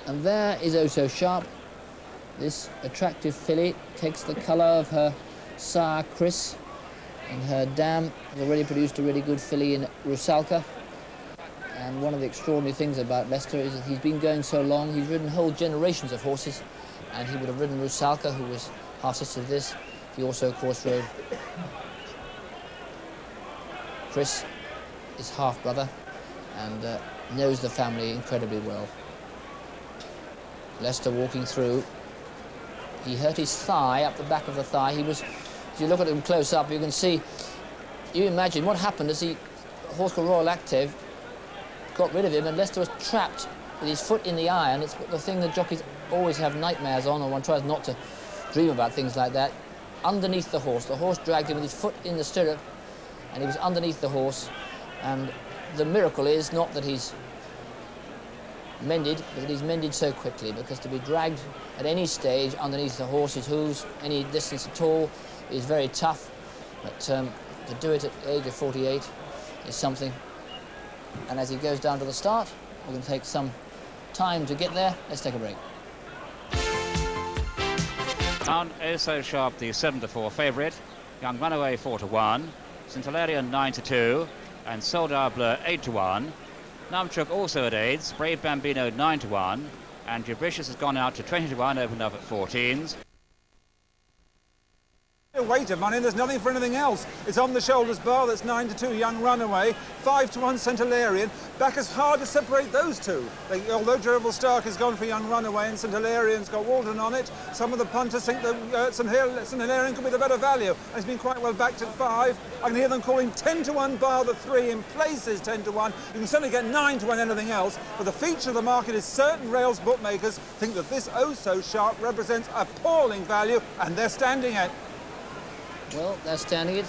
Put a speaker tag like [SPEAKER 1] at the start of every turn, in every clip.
[SPEAKER 1] And there is Oh So Sharp. This attractive filly takes the colour of her sire Chris, and her dam has already produced a really good filly in Rusalka. And one of the extraordinary things about Leicester is that he's been going so long, he's ridden whole generations of horses, and he would have ridden Rusalka, who was half-sister to this. He also, of course, rode Chris, his half-brother, and knows the family incredibly well. Leicester walking through. He hurt his thigh, up the back of the thigh. He was, if you look at him close up, you can see, you imagine what happened as the horse called Royal Active got rid of him, and Leicester was trapped with his foot in the iron. It's the thing that jockeys always have nightmares on, or one tries not to dream about things like that. Underneath the horse dragged him with his foot in the stirrup, and he was underneath the horse. And the miracle is not that he's mended, but that he's mended so quickly, because to be dragged at any stage underneath the horse's hooves, any distance at all, is very tough. But to do it at the age of 48 is something. And as he goes down to the start, we're going to take some time to get there. Let's take a break.
[SPEAKER 2] Down Oh So Sharp, the 7-4 favourite. Young Runaway 4-1. St Hilarion 9-2. And Solario Bleu 8-1. Numchuck also at aids. Brave Bambino 9-1. And Jabricious has gone out to 20-1, opened up at 14s.
[SPEAKER 3] Weight of money, and there's nothing for anything else. It's on the shoulders bar. That's 9-2 Young Runaway, 5-1 St Hilarion. Back as hard to separate those two. Although Gerald Stark has gone for Young Runaway and St Hilarion's got Walton on it, some of the punters think that St Hilarion could be the better value. And it's been quite well backed at 5. I can hear them calling 10-1 bar the 3 in places 10-1. You can certainly get 9-1 anything else, but the feature of the market is certain rails bookmakers think that this Oh So Sharp represents appalling value, and they're standing it.
[SPEAKER 1] Well, they're standing it.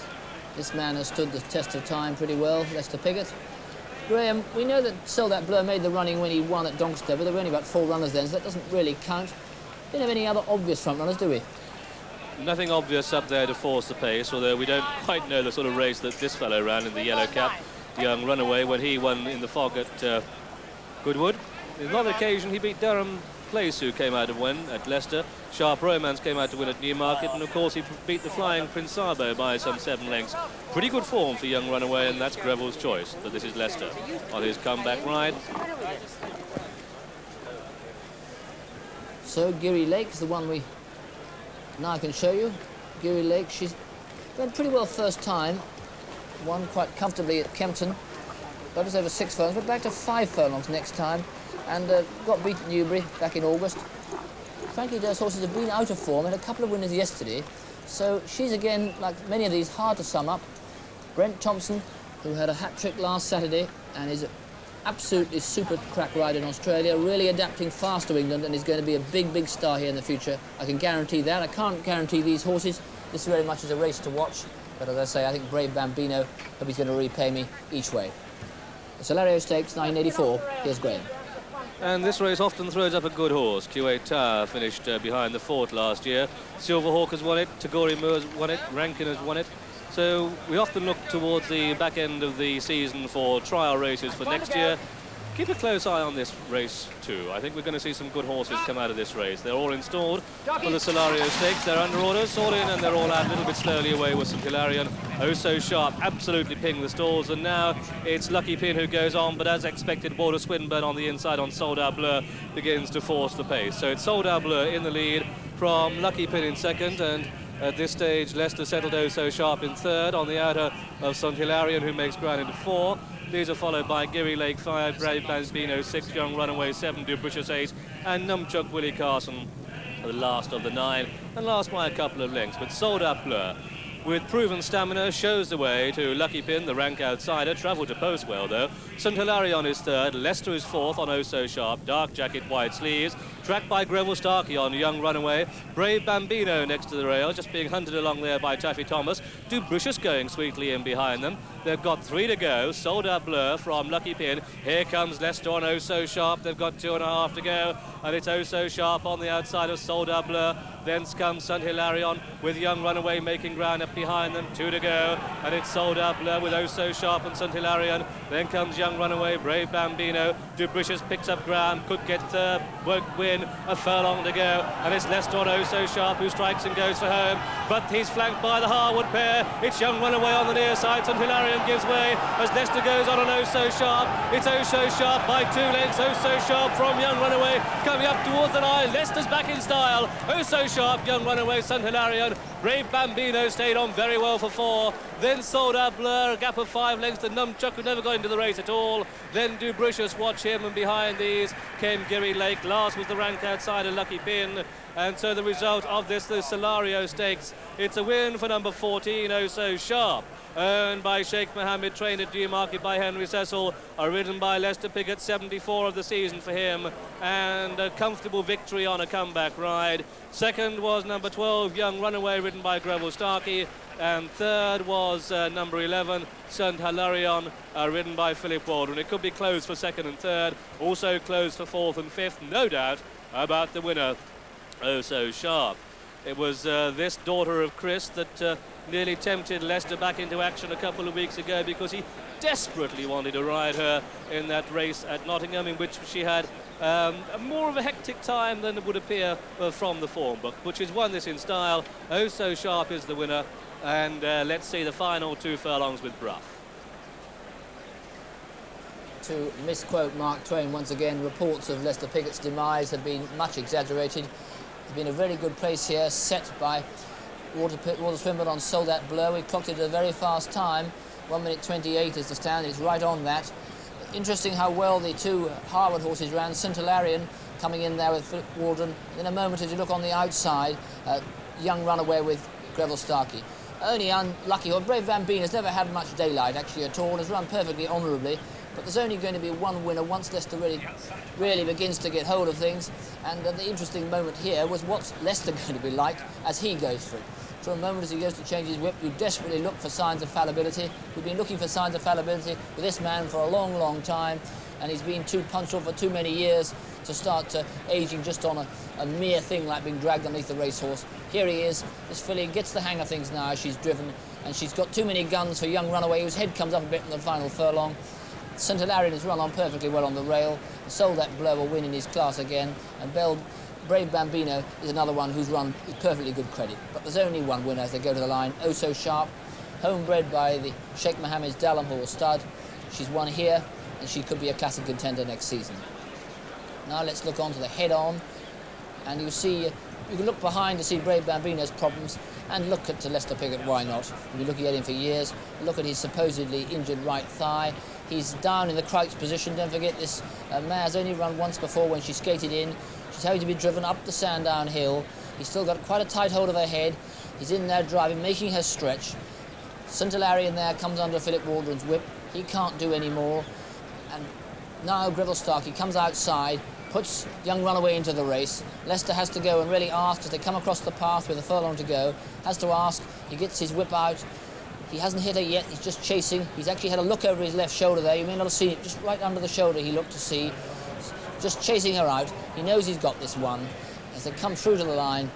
[SPEAKER 1] This man has stood the test of time pretty well, Leicester Piggot. Graham, we know that Solario Bleu made the running when he won at Doncaster, but there were only about 4 runners then, so that doesn't really count. We don't have any other obvious front runners, do we?
[SPEAKER 4] Nothing obvious up there to force the pace, although we don't quite know the sort of race that this fellow ran in the yellow cap, Young Runaway, when he won in the fog at Goodwood. On another occasion, he beat Durham Place, who came out to win at Leicester. Sharp Romance came out to win at Newmarket, and of course he beat the flying Prince Sabo by some 7 lengths. Pretty good form for Young Runaway, and that's Greville's choice. But this is Leicester on his comeback ride.
[SPEAKER 1] So Geary Lake is the one we now can show you. Geary Lake, she's went pretty well first time, won quite comfortably at Kempton, got us over 6 furlongs, went back to 5 furlongs next time, and got beat at Newbury back in August. Frankly, those horses have been out of form, had a couple of winners yesterday, so she's again, like many of these, hard to sum up. Brent Thompson, who had a hat-trick last Saturday and is absolutely super crack rider in Australia, really adapting fast to England, and is going to be a big, big star here in the future. I can guarantee that. I can't guarantee these horses. This very much is a race to watch, but as I say, I think Brave Bambino, hope he's going to repay me each way. The Solario Stakes, 984. Here's Graham.
[SPEAKER 4] And this race often throws up a good horse. Q8 Tower finished behind the fort last year. Silverhawk has won it, Tagore Moore has won it, Rankin has won it. So we often look towards the back end of the season for trial races for next year. Keep a close eye on this race too. I think we're going to see some good horses come out of this race. They're all installed for the Solario Stakes. They're under orders, all in, and they're all out a little bit slowly away with St Hilarion. Oh So Sharp absolutely pinged the stalls, and now it's Lucky Pin who goes on, but as expected, Border Swinburne on the inside on Solario Bleu begins to force the pace. So it's Solario Bleu in the lead from Lucky Pin in second, and at this stage Leicester settled Oh So Sharp in third on the outer of St Hilarion, who makes ground into 4. These are followed by Geary Lake 5, Brave Bambino 6, Young Runaway 7, Dubricious 8, and Numchuck Willie Carson, the last of the 9, and last by a couple of lengths. But Solario Bleu, with proven stamina, shows the way to Lucky Pin, the rank outsider. Travelled to post well, though. St Hilarion is third, Leicester is fourth on Oh So Sharp, dark jacket, white sleeves. Tracked by Greville Starkey on Young Runaway. Brave Bambino next to the rail, just being hunted along there by Taffy Thomas. Dubricious going sweetly in behind them. They've got 3 to go. Soldat Bleu from Lucky Pin. Here comes Leicester on Oh So Sharp. They've got 2.5 to go, and it's Oh So Sharp on the outside of Soldat Bleu. Then comes St. Hilarion with Young Runaway making ground up behind them. 2 to go, and it's Soldat Bleu with Oh So Sharp and St. Hilarion. Then comes Young Runaway, Brave Bambino. Dubricious picks up ground, could get won't win. A furlong to go, and it's Leicester on Oh So Sharp who strikes and goes for home, but he's flanked by the Harwood pair. It's Young Runaway on the near side. St. Hilarion gives way as Leicester goes on Oh So Sharp. It's Oh So Sharp by 2 lengths. Oh So Sharp from Young Runaway coming up towards the line. Leicester's back in style. Oh So Sharp, Young Runaway, St. Hilarion. Brave Bambino stayed on very well for 4. Then Soldat Bleu, a gap of 5 lengths to Numchuck, who never got into the race at all. Then Dubricious, watch him, and behind these came Geary Lake. Last was the rank outside of Lucky Pin. And so the result of this, the Solario Stakes, it's a win for number 14, Oh So Sharp. Owned by Sheikh Mohammed, trained at Newmarket by Henry Cecil, are ridden by Lester Piggot, 74 of the season for him, and a comfortable victory on a comeback ride. Second was number 12, Young Runaway, ridden by Greville Starkey, and third was number 11, St. Hilarion, ridden by Philip Waldron. It could be closed for second and third, also closed for fourth and fifth, no doubt about the winner, Oh So Sharp. It was this daughter of Chris that nearly tempted Leicester back into action a couple of weeks ago, because he desperately wanted to ride her in that race at Nottingham, in which she had more of a hectic time than it would appear from the form book, but she's won this in style. Oh So Sharp is the winner, and let's see the final 2 furlongs with Brough.
[SPEAKER 1] To misquote Mark Twain once again, reports of Lester Pigott's demise have been much exaggerated. It's been a very good place here, set by Walter Swinburne on Soldat Bleu. He clocked it at a very fast time. 1 minute 28 is the stand. It's right on that. Interesting how well the 2 Harwood horses ran. St. Hilarion coming in there with Philip Waldron. In a moment, as you look on the outside, Young Runaway with Greville Starkey. Only unlucky, or Brave Bambino has never had much daylight actually at all, has run perfectly honourably, but there's only going to be one winner once Leicester really begins to get hold of things. And the interesting moment here was what's Leicester going to be like as he goes through. For a moment, as he goes to change his whip, you desperately look for signs of fallibility. We've been looking for signs of fallibility with this man for a long, long time, and he's been too punctual for too many years to start aging just on a mere thing like being dragged underneath the racehorse. Here he is. This filly gets the hang of things now as she's driven, and she's got too many guns for Young Runaway, whose head comes up a bit in the final furlong. St. Hilarion has run on perfectly well on the rail. Soldat Bleu will win in his class again, and Brave Bambino is another one who's run with perfectly good credit. But there's only one winner as they go to the line. Oh So Sharp, homebred by the Sheikh Mohammed's Dallenhall stud. She's won here, and she could be a classic contender next season. Now let's look on to the head-on, and you see, you can look behind to see Brave Bambino's problems, and look at Lester Piggot, why not? We've been looking at him for years. Look at his supposedly injured right thigh. He's down in the crouch position. Don't forget, this mare's only run once before when she skated in. She's having to be driven up the Sandown Hill. He's still got quite a tight hold of her head. He's in there driving, making her stretch. St. Hilarion there comes under Philip Waldron's whip. He can't do any more. And now Greville Starkey comes outside, puts Young Runaway into the race. Leicester has to go and really ask, as they come across the path with a furlong to go, has to ask. He gets his whip out. He hasn't hit her yet, he's just chasing. He's actually had a look over his left shoulder there. You may not have seen it, just right under the shoulder he looked to see. Just chasing her out. He knows he's got this one. As they come through to the line,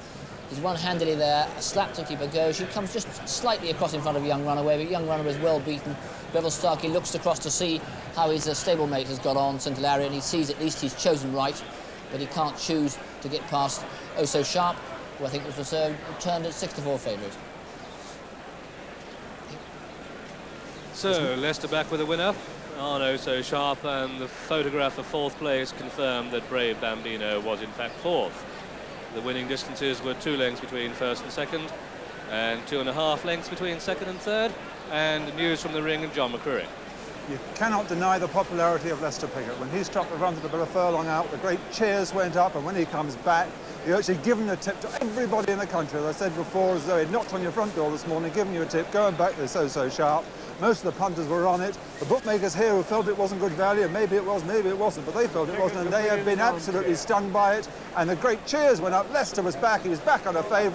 [SPEAKER 1] he's one-handedly there, a slap to keep her go. She comes just slightly across in front of Young Runaway, but Young Runaway is well beaten. Greville Starkey looks across to see how his stablemate has got on, St. Hilarion. He sees at least he's chosen right, but he can't choose to get past Oh So Sharp, who I think was returned at 6-4 favourite.
[SPEAKER 4] So, Leicester back with a winner on Oh So Sharp, and the photograph of 4th place confirmed that Brave Bambino was in fact 4th. The winning distances were 2 lengths between 1st and 2nd, and 2.5 lengths between 2nd and 3rd, and news from the ring and John McCreary.
[SPEAKER 3] You cannot deny the popularity of Lester Piggot. When he struck the front of the furlong out, the great cheers went up, and when he comes back, he's actually given a tip to everybody in the country. As I said before, as though he'd knocked on your front door this morning, given you a tip, going back to Oh So Sharp. Most of the punters were on it. The bookmakers here who felt it wasn't good value, maybe it was, maybe it wasn't, but they felt it wasn't, and they have been absolutely stung by it. And the great cheers went up. Leicester was back. He was back on a favourite.